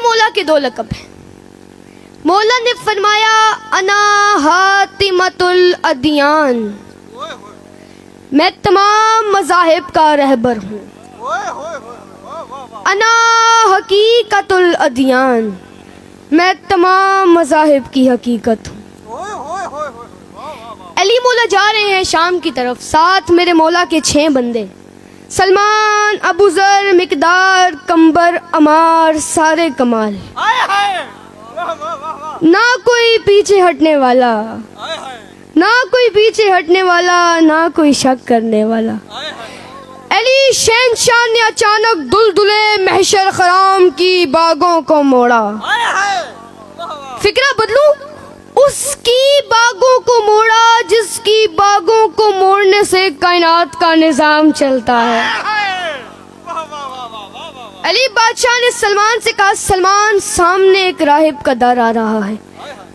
مولا کے دو لقب ہیں. مولا نے فرمایا انا حاتمۃ الادیان، میں تمام مذاہب کا رہبر ہوں. انا حقیقت الادیان، میں تمام مذاہب کی حقیقت ہوں. علی مولا جا رہے ہیں شام کی طرف، ساتھ میرے مولا کے 6 بندے، سلمان، ابو ذر، مقدار، کمبر، عمار، سارے کمال. نہ کوئی پیچھے ہٹنے والا، نہ کوئی پیچھے ہٹنے والا، نہ کوئی شک کرنے والا. علی شہنشاہ نے اچانک دلدلے محشر خرام کی باغوں کو موڑا. فکرہ بدلوں، اس کی باغوں کو موڑا جس کی باغوں کو موڑنے سے کائنات کا نظام چلتا ہے. علی بادشاہ نے سلمان سے کہا سلمان، سامنے ایک راہب کا در آ رہا ہے،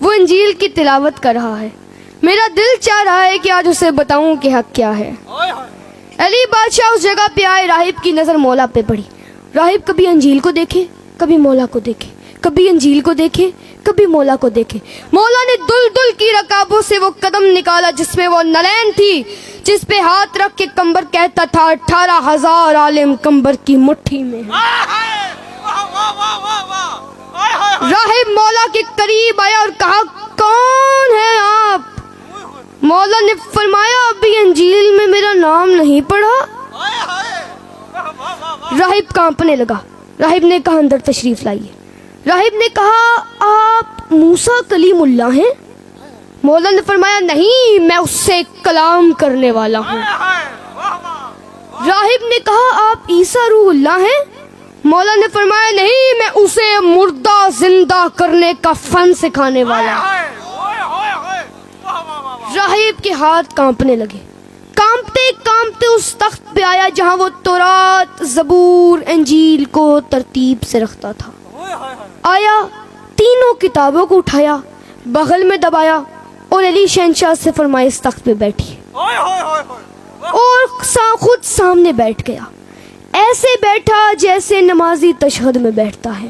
وہ انجیل کی تلاوت کر رہا ہے، میرا دل چاہ رہا ہے کہ آج اسے بتاؤں کہ حق کیا ہے. علی بادشاہ اس جگہ پہ آئے، راہب کی نظر مولا پہ پڑی. راہب کبھی انجیل کو دیکھے، کبھی مولا کو دیکھے، کبھی انجیل کو دیکھے، کبھی مولا کو دیکھے. مولا نے دل کی رکابوں سے وہ قدم نکالا جس میں وہ نلین تھی، جس پہ ہاتھ رکھ کے کمبر کہتا تھا 18,000 عالم کمبر کی مٹھی میں ہے. راہب مولا کے قریب آیا اور کہا کون ہیں آپ؟ مولا نے فرمایا ابھی انجیل میں میرا نام نہیں پڑھا. راہب کانپنے لگا. راہب نے کہا اندر تشریف لائیے. راہب نے کہا آپ موسیٰ کلیم اللہ ہیں؟ مولا نے فرمایا نہیں، میں اس سے کلام کرنے والا ہوں. راہب نے کہا آپ عیسیٰ روح اللہ ہیں؟ مولا نے فرمایا نہیں، میں اسے مردہ زندہ کرنے کا فن سکھانے والا ہوں. راہب کے ہاتھ کانپنے لگے. کانپتے کانپتے اس تخت پہ آیا جہاں وہ تورات، زبور، انجیل کو ترتیب سے رکھتا تھا. آیا، تینوں کتابوں کو اٹھایا، بغل میں دبایا اور علی شہنشاہ سے فرمایا اس تخت پہ بیٹھیے، اور خود سامنے بیٹھ گیا. ایسے بیٹھا جیسے نمازی تشہد میں بیٹھتا ہے.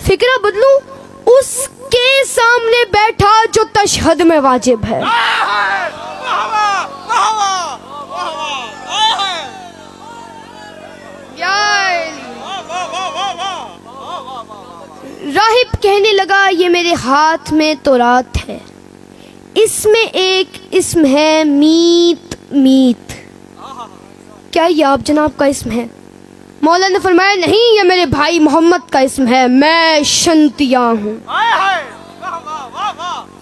فکرہ بدلوں، اس کے سامنے بیٹھا جو تشہد میں واجب ہے. راہب کہنے لگا یہ میرے ہاتھ میں تورات ہے، اس میں ایک اسم ہے میت میت. کیا یہ آپ جناب کا اسم ہے؟ مولا نے فرمایا نہیں، یہ میرے بھائی محمد کا اسم ہے، میں شنتیا ہوں.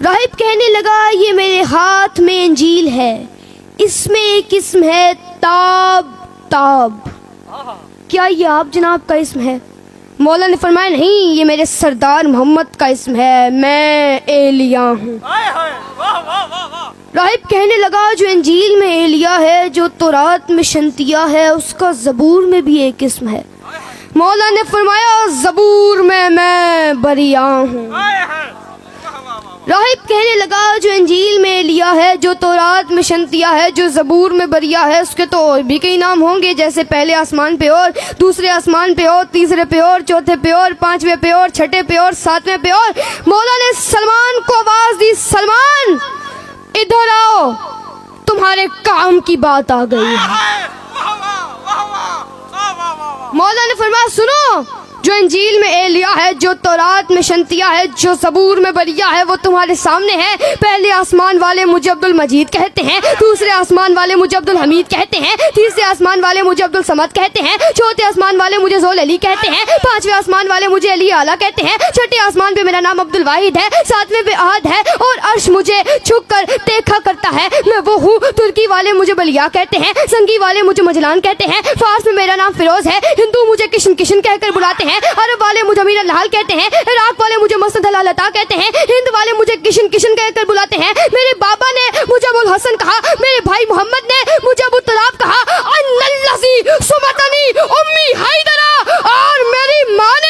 راہب کہنے لگا یہ میرے ہاتھ میں انجیل ہے، اس میں ایک اسم ہے تاب تاب. کیا یہ آپ جناب کا اسم ہے؟ مولا نے فرمایا نہیں، یہ میرے سردار محمد کا اسم ہے، میں ایلیا ہوں. راہب کہنے لگا جو انجیل میں ایلیا ہے، جو تورات میں شنتیا ہے، اس کا زبور میں بھی ایک اسم ہے. مولا نے فرمایا زبور میں بریہ ہوں. راہب کہنے لگا جو انجیل میں ایلیا ہے، جو تورات میں شنتیا ہے، جو زبور میں بریہ ہے، اس کے تو اور بھی کئی نام ہوں گے، جیسے پہلے آسمان پہ اور، دوسرے آسمان پہ اور، تیسرے پہ اور، چوتھے پہ اور، پانچویں پہ اور، چھٹے پہ اور، ساتویں پہ اور. مولا نے سلمان کو آواز دی سلمان ادھر آؤ، تمہارے کام کی بات آ گئی ہے. مولا نے فرمایا سنو، جو انجیل میں ایلیا ہے، جو تورات میں شنتیا ہے، جو زبور میں بریہ ہے، وہ تمہارے سامنے ہے. پہلے آسمان والے مجھے عبد المجید کہتے ہیں، دوسرے آسمان والے مجھے عبد الحمید کہتے ہیں، تیسرے آسمان والے مجھے عبد الصمد کہتے ہیں، چوتھے آسمان والے مجھے ذوال علی کہتے ہیں، پانچویں آسمان والے مجھے علی اعلیٰ کہتے ہیں، چھٹے آسمان پہ میرا نام عبد الواحد ہے، ساتویں پہ احد ہے، اور عرش مجھے جھک کر دیکھا کرتا ہے، میں وہ ہوں. ترکی والے مجھے بلیا کہتے ہیں، سنگی والے مجھے مجلان کہتے ہیں، فارس میں میرا نام فیروز ہے، ہندو مجھے کشن کشن کہہ کر بلاتے ہیں، عرب والے مجھے امیر الحال کہتے ہیں، عراق والے مجھے مسند العطا کہتے ہیں، ہند والے مجھے کشن کشن کہہ کر بلاتے ہیں. میرے بابا نے مجھے ابو الحسن کہا، میرے بھائی محمد نے مجھے ابو الطلاب کہا، ان الذی سمتنی امی حیدرہ، اور میری ماں نے